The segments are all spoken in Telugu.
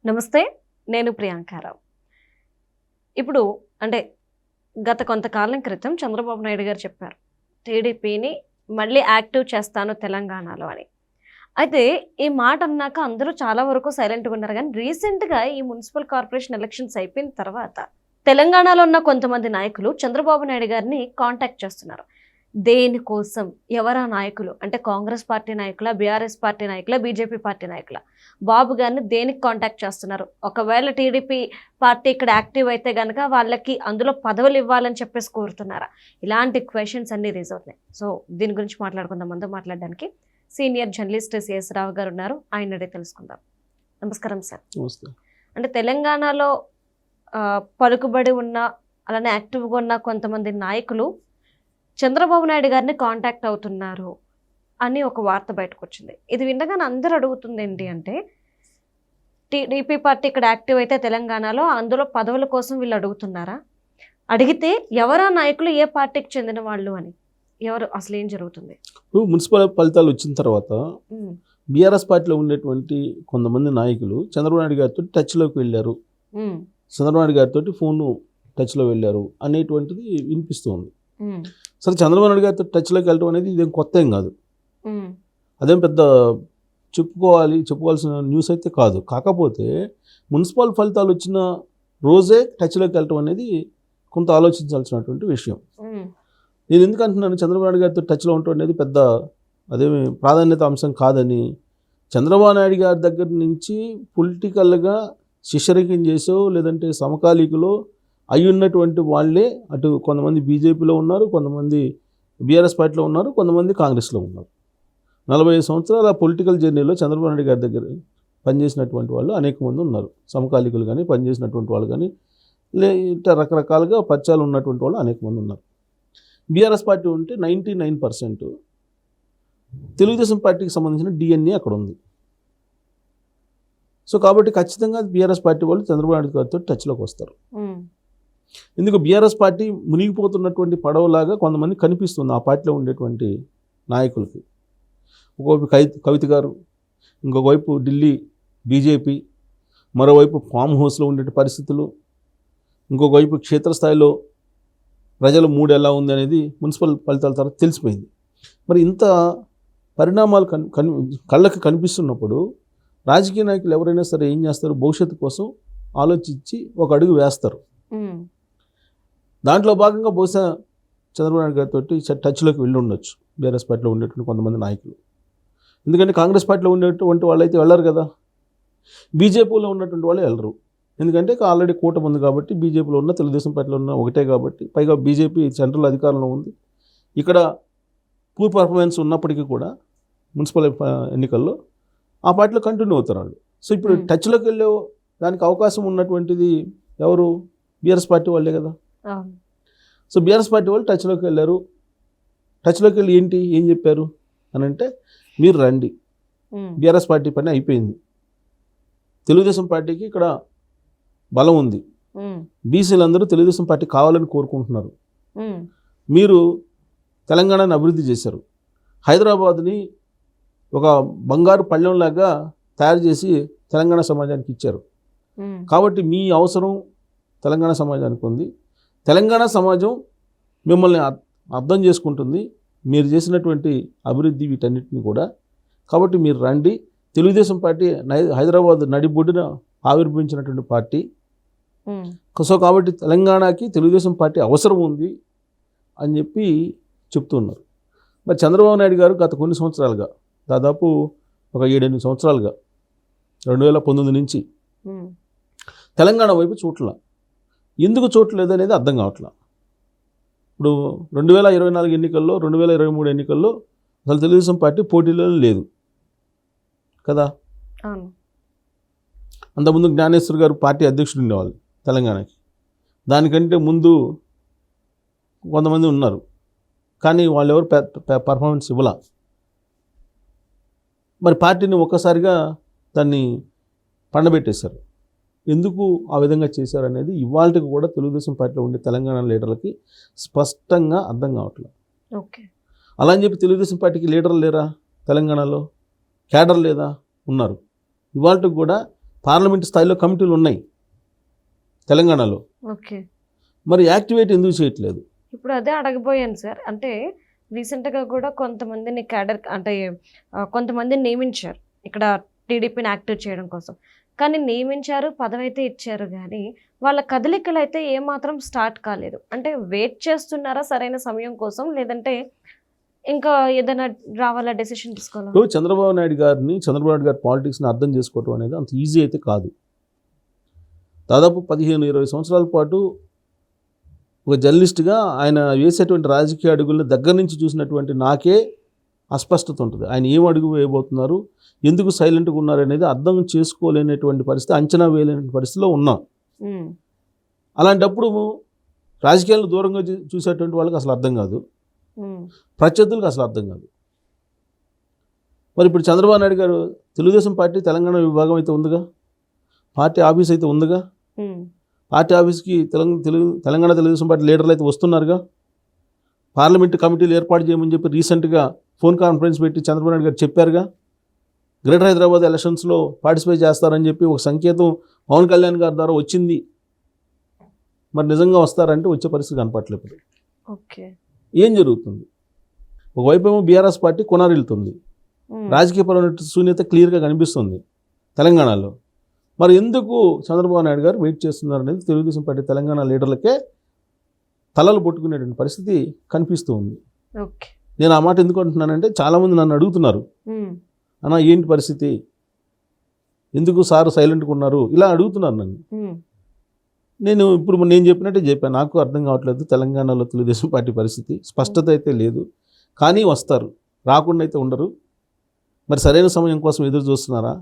నమస్తే, నేను ప్రియాంకారావు. ఇప్పుడు అంటే గత కొంతకాలం క్రితం చంద్రబాబు నాయుడు గారు చెప్పారు, టీడీపీని మళ్ళీ యాక్టివ్ చేస్తాను తెలంగాణలో అని. అయితే ఈ మాట అన్నాక అందరూ చాలా వరకు సైలెంట్గా ఉన్నారు. కానీ రీసెంట్గా ఈ మున్సిపల్ కార్పొరేషన్ ఎలక్షన్స్ అయిపోయిన తర్వాత తెలంగాణలో ఉన్న కొంతమంది నాయకులు చంద్రబాబు నాయుడు గారిని కాంటాక్ట్ చేస్తున్నారు. దేనికోసం? ఎవరా నాయకులు అంటే కాంగ్రెస్ పార్టీ నాయకుల, బీఆర్ఎస్ పార్టీ నాయకుల, బీజేపీ పార్టీ నాయకుల? బాబు గారిని దేనికి కాంటాక్ట్ చేస్తున్నారు? ఒకవేళ టీడీపీ పార్టీ ఇక్కడ యాక్టివ్ అయితే కనుక వాళ్ళకి అందులో పదవులు ఇవ్వాలని చెప్పేసి కోరుతున్నారా? ఇలాంటి క్వశ్చన్స్ అన్ని రేజ్ అవుతున్నాయి. సో దీని గురించి మాట్లాడుకుందాం. ముందు మాట్లాడడానికి సీనియర్ జర్నలిస్ట్ సిఎస్ రావు గారు ఉన్నారు, ఆయన అడిగి తెలుసుకుందాం. నమస్కారం సార్. అంటే తెలంగాణలో పలుకుబడి ఉన్న, అలానే యాక్టివ్గా ఉన్న కొంతమంది నాయకులు చంద్రబాబు నాయుడు గారిని కాంటాక్ట్ అవుతున్నారు అని ఒక వార్త బయటకు వచ్చింది. ఇది వినగానే అందరూ అడుగుతుంది ఏంటి అంటే, టీడీపీ పార్టీ ఇక్కడ యాక్టివ్ అయితే తెలంగాణలో అందులో పదవుల కోసం వీళ్ళు అడుగుతున్నారా? అడిగితే ఎవరా నాయకులు, ఏ పార్టీకి చెందిన వాళ్ళు అని, ఎవరు, అసలు ఏం జరుగుతుంది? మున్సిపల్ ఫలితాలు వచ్చిన తర్వాత బీఆర్ఎస్ పార్టీలో ఉండేటువంటి కొంతమంది నాయకులు చంద్రబాబు నాయుడు గారితో టచ్లోకి వెళ్ళారు, చంద్రబాబు నాయుడు గారితో ఫోన్ టచ్లో వెళ్ళారు అనేటువంటిది వినిపిస్తుంది. సరే, చంద్రబాబు నాయుడు గారితో టచ్లోకి వెళ్ళడం అనేది ఇదేం కొత్త ఏం కాదు, అదేం పెద్ద చెప్పుకోవాల్సిన న్యూస్ అయితే కాదు. కాకపోతే మున్సిపల్ ఫలితాలు వచ్చిన రోజే టచ్లోకి వెళ్ళటం అనేది కొంత ఆలోచించాల్సినటువంటి విషయం. నేను ఎందుకు అంటున్నాను చంద్రబాబు నాయుడు గారితో టచ్లో ఉండటం అనేది పెద్ద అదేమి ప్రాధాన్యత అంశం కాదని. చంద్రబాబు నాయుడు గారి దగ్గర నుంచి పొలిటికల్గా శిష్యరికం చేసో లేదంటే సమకాలీకులో అయి ఉన్నటువంటి వాళ్ళే అటు కొంతమంది బీజేపీలో ఉన్నారు, కొంతమంది బీఆర్ఎస్ పార్టీలో ఉన్నారు, కొంతమంది కాంగ్రెస్లో ఉన్నారు. 45 సంవత్సరాల పొలిటికల్ జర్నీలో చంద్రబాబు నాయుడు గారి దగ్గర పనిచేసినటువంటి వాళ్ళు అనేక మంది ఉన్నారు. సమకాలీకులు కానీ, పనిచేసినటువంటి వాళ్ళు కానీ, ఇట్లా రకరకాలుగా పరిచయాలు ఉన్నటువంటి వాళ్ళు అనేక మంది ఉన్నారు. బీఆర్ఎస్ పార్టీ ఉంటే 99% తెలుగుదేశం పార్టీకి సంబంధించిన డిఎన్ఏ అక్కడ ఉంది. సో కాబట్టి ఖచ్చితంగా బీఆర్ఎస్ పార్టీ వాళ్ళు చంద్రబాబు నాయుడు గారితో టచ్లోకి వస్తారు. ఎందుకు బీఆర్ఎస్ పార్టీ మునిగిపోతున్నటువంటి పడవలాగా కొంతమంది కనిపిస్తుంది ఆ పార్టీలో ఉండేటువంటి నాయకులకి. ఒకవైపు కవిత గారు, ఇంకొక వైపు ఢిల్లీ బీజేపీ, మరోవైపు ఫామ్ హౌస్లో ఉండే పరిస్థితులు, ఇంకొక వైపు క్షేత్రస్థాయిలో ప్రజల మూడు ఎలా ఉంది అనేది మున్సిపల్ ఫలితాల తర్వాత తెలిసిపోయింది. మరి ఇంత పరిణామాలు కళ్ళకి కనిపిస్తున్నప్పుడు రాజకీయ నాయకులు ఎవరైనా సరే ఏం చేస్తారు? భవిష్యత్తు కోసం ఆలోచించి ఒక అడుగు వేస్తారు. దాంట్లో భాగంగా బహుశా చంద్రబాబు నాయుడు గారితో టచ్లోకి వెళ్ళి ఉండొచ్చు బీఆర్ఎస్ పార్టీలో ఉండేటువంటి కొంతమంది నాయకులు. ఎందుకంటే కాంగ్రెస్ పార్టీలో ఉండేటువంటి వాళ్ళు అయితే వెళ్ళరు కదా, బీజేపీలో ఉన్నటువంటి వాళ్ళు వెళ్ళరు. ఎందుకంటే ఆల్రెడీ కూటమి ఉంది కాబట్టి, బీజేపీలో ఉన్న తెలుగుదేశం పార్టీలో ఉన్న ఒకటే కాబట్టి, పైగా బీజేపీ సెంట్రల్ అధికారంలో ఉంది. ఇక్కడ పూర్ పర్ఫార్మెన్స్ ఉన్నప్పటికీ కూడా మున్సిపల్ ఎన్నికల్లో ఆ పార్టీలో కంటిన్యూ అవుతారు వాళ్ళు. సో ఇప్పుడు టచ్లోకి వెళ్ళే దానికి అవకాశం ఉన్నటువంటిది ఎవరు? బీఆర్ఎస్ పార్టీ వాళ్ళే కదా. సో బీఆర్ఎస్ పార్టీ వాళ్ళు టచ్లోకి వెళ్ళారు. టచ్లోకి వెళ్ళి ఏం చెప్పారు అని అంటే, మీరు రండి, బీఆర్ఎస్ పార్టీ పని అయిపోయింది, తెలుగుదేశం పార్టీకి ఇక్కడ బలం ఉంది, బీసీలందరూ తెలుగుదేశం పార్టీ కావాలని కోరుకుంటున్నారు, మీరు తెలంగాణని అభివృద్ధి చేశారు, హైదరాబాద్ని ఒక బంగారు పళ్ళెంలాగా తయారు చేసి తెలంగాణ సమాజానికి ఇచ్చారు, కాబట్టి మీ అవసరం తెలంగాణ సమాజానికి ఉంది, తెలంగాణ సమాజం మిమ్మల్ని అర్థం చేసుకుంటుంది, మీరు చేసినటువంటి అభివృద్ధి వీటన్నిటిని కూడా. కాబట్టి మీరు రండి, తెలుగుదేశం పార్టీ హైదరాబాద్ నడిబొడ్డున ఆవిర్భవించినటువంటి పార్టీ. సో కాబట్టి తెలంగాణకి తెలుగుదేశం పార్టీ అవసరం ఉంది అని చెప్పి చెప్తున్నారు. మరి చంద్రబాబు నాయుడు గారు గత కొన్ని సంవత్సరాలుగా, దాదాపు ఒక 7-8 సంవత్సరాలుగా 2019 నుంచి తెలంగాణ వైపు చూడట్లా. ఎందుకు చూడలేదు అనేది అర్థం కావట్లా. ఇప్పుడు 2024 ఎన్నికల్లో, 2023 ఎన్నికల్లో అసలు తెలుగుదేశం పార్టీ పోటీలో లేదు కదా. అంతకుముందు జ్ఞానేశ్వర్ గారు పార్టీ అధ్యక్షుడు ఉండేవాళ్ళు తెలంగాణకి. దానికంటే ముందు కొంతమంది ఉన్నారు, కానీ వాళ్ళు ఎవరు పర్ఫార్మెన్స్ ఇవ్వాల. మరి పార్టీని ఒక్కసారిగా దాన్ని పండబెట్టేశారు. ఎందుకు ఆ విధంగా చేశారు అనేది ఇవాళకి కూడా తెలుగుదేశం పార్టీలో ఉండే తెలంగాణ లీడర్లకి స్పష్టంగా అర్థం కావట్లేదు. అలా అని చెప్పి తెలుగుదేశం పార్టీకి లీడర్లు లేరా తెలంగాణలో? క్యాడర్ లేదా? ఉన్నారు. ఇవాళకి కూడా పార్లమెంట్ స్థాయిలో కమిటీలు ఉన్నాయి తెలంగాణలో. ఓకే. మరి యాక్టివేట్ ఎందుకు చేయట్లేదు? ఇప్పుడు అదే అడగబోయాను సార్. అంటే రీసెంట్గా కూడా కొంతమందిని క్యాడర్ అంటే కొంతమందిని నియమించారు ఇక్కడ టీడీపీని యాక్టివ్ చేయడం కోసం. కానీ నియమించారు, పదవి అయితే ఇచ్చారు, కానీ వాళ్ళ కదలికలు అయితే ఏమాత్రం స్టార్ట్ కాలేదు. అంటే వెయిట్ చేస్తున్నారా సరైన సమయం కోసం, లేదంటే ఇంకా ఏదైనా రావాలా, డెసిషన్ తీసుకోవాలా? ఇప్పుడు చంద్రబాబు నాయుడు గారి పాలిటిక్స్ని అర్థం చేసుకోవటం అనేది అంత ఈజీ అయితే కాదు. దాదాపు 15-20 సంవత్సరాల పాటు ఒక జర్నలిస్ట్గా ఆయన వేసేటువంటి రాజకీయ అడుగులను దగ్గర నుంచి చూసినటువంటి నాకే అస్పష్టత ఉంటుంది. ఆయన ఏం అడుగు వేయబోతున్నారు, ఎందుకు సైలెంట్గా ఉన్నారు అనేది అర్థం చేసుకోలేనటువంటి పరిస్థితి, అంచనా వేయలేని పరిస్థితిలో ఉన్నాం. అలాంటప్పుడు రాజకీయాలను దూరంగా చూసేటువంటి వాళ్ళకి అసలు అర్థం కాదు, ప్రత్యర్థులకు అసలు అర్థం కాదు. మరి ఇప్పుడు చంద్రబాబు నాయుడు గారు తెలుగుదేశం పార్టీ తెలంగాణ విభాగం అయితే ఉందిగా, పార్టీ ఆఫీస్ అయితే ఉందిగా, పార్టీ ఆఫీస్కి తెలంగాణ తెలుగుదేశం పార్టీ లీడర్లు అయితే వస్తున్నారుగా, పార్లమెంటు కమిటీలు ఏర్పాటు చేయమని చెప్పి రీసెంట్గా ఫోన్ కాన్ఫరెన్స్ పెట్టి చంద్రబాబు నాయుడు గారు చెప్పారుగా. గ్రేటర్ హైదరాబాద్ ఎలక్షన్స్లో పార్టిసిపేట్ చేస్తారని చెప్పి ఒక సంకేతం పవన్ కళ్యాణ్ గారి ద్వారా వచ్చింది. మరి నిజంగా వస్తారంటే వచ్చే పరిస్థితి కనపట్లేదు. ఇప్పుడు ఓకే, ఏం జరుగుతుంది? ఒకవైపు ఏమో బీఆర్ఎస్ పార్టీ కొనారిల్లుతుంది, రాజకీయపరమైన శూన్యత క్లియర్గా కనిపిస్తుంది తెలంగాణలో. మరి ఎందుకు చంద్రబాబు నాయుడు గారు వెయిట్ చేస్తున్నారు అనేది తెలుగుదేశం పార్టీ తెలంగాణ లీడర్లకే తలలు పట్టుకునేటువంటి పరిస్థితి కనిపిస్తూ ఉంది. ఓకే, నేను ఆ మాట ఎందుకు అంటున్నానంటే చాలామంది నన్ను అడుగుతున్నారు, అన్నా ఏంటి పరిస్థితి, ఎందుకు సార్ సైలెంట్గా ఉన్నారు, ఇలా అడుగుతున్నారు నన్ను. నేను చెప్పినట్టే చెప్పాను, నాకు అర్థం కావట్లేదు తెలంగాణలో తెలుగుదేశం పార్టీ పరిస్థితి. స్పష్టత అయితే లేదు, కానీ వస్తారు, రాకుండా అయితే ఉండరు. మరి సరైన సమయం కోసం ఎదురు చూస్తున్నారా,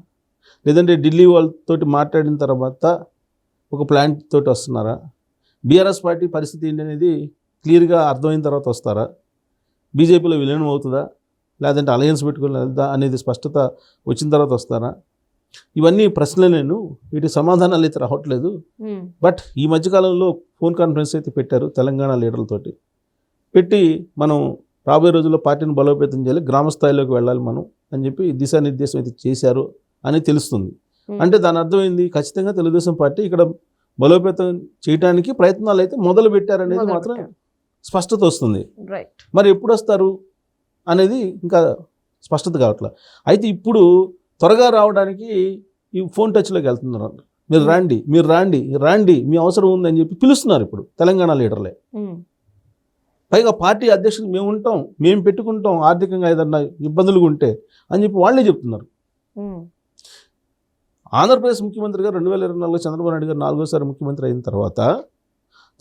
లేదంటే ఢిల్లీ వాళ్ళతోటి మాట్లాడిన తర్వాత ఒక ప్లాన్ తోటి వస్తున్నారా, బీఆర్ఎస్ పార్టీ పరిస్థితి ఏంటి అనేది క్లియర్గా అర్థమైన తర్వాత వస్తారా, బీజేపీలో విలీనం అవుతుందా, లేదంటే అలయన్స్ పెట్టుకుని వెళ్దా అనేది స్పష్టత వచ్చిన తర్వాత వస్తారా? ఇవన్నీ ప్రశ్నలు, నేను వీటి సమాధానాలు అయితే రావట్లేదు. బట్ ఈ మధ్యకాలంలో ఫోన్ కాన్ఫరెన్స్ అయితే పెట్టారు తెలంగాణ లీడర్లతోటి, పెట్టి మనం రాబోయే రోజుల్లో పార్టీని బలోపేతం చేయాలి, గ్రామ స్థాయిలోకి వెళ్ళాలి మనం అని చెప్పి దిశానిర్దేశం అయితే చేశారు అని తెలుస్తుంది. అంటే దాని అర్థమైంది, ఖచ్చితంగా తెలుగుదేశం పార్టీ ఇక్కడ బలోపేతం చేయడానికి ప్రయత్నాలు అయితే మొదలు పెట్టారనేది మాత్రం స్పష్టత వస్తుంది. మరి ఎప్పుడు వస్తారు అనేది ఇంకా స్పష్టత కావట్లేదు. అయితే ఇప్పుడు త్వరగా రావడానికి ఈ ఫోన్ టచ్లోకి వెళ్తున్నారు. మీరు రాండి, మీరు రాండి, రాండి, మీ అవసరం ఉందని చెప్పి పిలుస్తున్నారు ఇప్పుడు తెలంగాణ లీడర్లే. పైగా పార్టీ అధ్యక్షులు మేము ఉంటాం, మేము పెట్టుకుంటాం, ఆర్థికంగా ఏదన్నా ఇబ్బందులు ఉంటే అని చెప్పి వాళ్ళే చెప్తున్నారు. ఆంధ్రప్రదేశ్ ముఖ్యమంత్రిగా 2024 చంద్రబాబు నాయుడు గారు 4వ ముఖ్యమంత్రి అయిన తర్వాత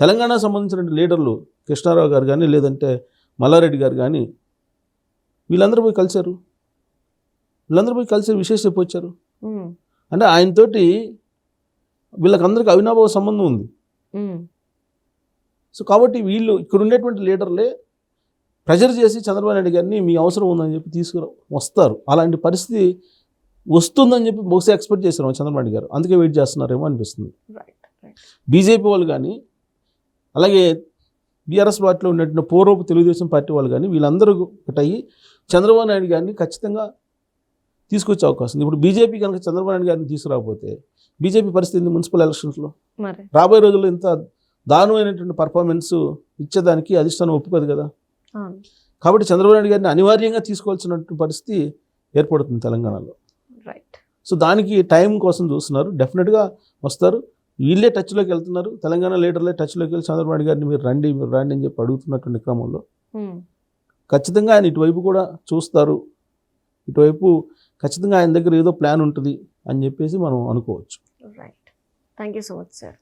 తెలంగాణ సంబంధించిన లీడర్లు కృష్ణారావు గారు కానీ, లేదంటే మల్లారెడ్డి గారు కానీ, వీళ్ళందరూ పోయి కలిశారు. విశేష చెప్పొచ్చారు. అంటే ఆయనతోటి వీళ్ళకందరికీ అవినాభావ సంబంధం ఉంది. సో కాబట్టి వీళ్ళు ఇక్కడ ఉండేటువంటి లీడర్లే ప్రెజర్ చేసి చంద్రబాబు నాయుడు గారిని మీ అవసరం ఉందని చెప్పి తీసుకుని వస్తారు. అలాంటి పరిస్థితి వస్తుందని చెప్పి బహుశా ఎక్స్పెక్ట్ చేశారు చంద్రబాబు నాయుడు గారు, అందుకే వెయిట్ చేస్తున్నారేమో అనిపిస్తుంది. బీజేపీ వాళ్ళు కానీ, అలాగే బీఆర్ఎస్ పార్టీలో ఉన్నటువంటి పూర్వపు తెలుగుదేశం పార్టీ వాళ్ళు కానీ, వీళ్ళందరూ ఒకటయ్యి చంద్రబాబు నాయుడు గారిని ఖచ్చితంగా తీసుకొచ్చే అవకాశం ఉంది. ఇప్పుడు బీజేపీ కనుక చంద్రబాబు నాయుడు గారిని తీసుకురాకపోతే బీజేపీ పరిస్థితి మున్సిపల్ ఎలక్షన్స్లో రాబోయే రోజుల్లో ఇంత దారుణమైనటువంటి పర్ఫార్మెన్స్ ఇచ్చేదానికి అధిష్టానం ఒప్పుకోదు కదా. కాబట్టి చంద్రబాబు నాయుడు గారిని అనివార్యంగా తీసుకోవాల్సినటువంటి పరిస్థితి ఏర్పడుతుంది తెలంగాణలో. సో దానికి టైం కోసం చూస్తున్నారు, డెఫినెట్గా వస్తారు. వీళ్ళే టచ్లోకి వెళ్తున్నారు, తెలంగాణ లీడర్లే టచ్లోకి వెళ్ళి చంద్రబాబు నాయుడు గారిని మీరు రండి అని చెప్పి అడుగుతున్నటువంటి క్రమంలో ఖచ్చితంగా ఆయన ఇటువైపు కూడా చూస్తారు. ఇటువైపు ఖచ్చితంగా ఆయన దగ్గర ఏదో ప్లాన్ ఉంటుంది అని చెప్పేసి మనం అనుకోవచ్చు. Thank you so much sir.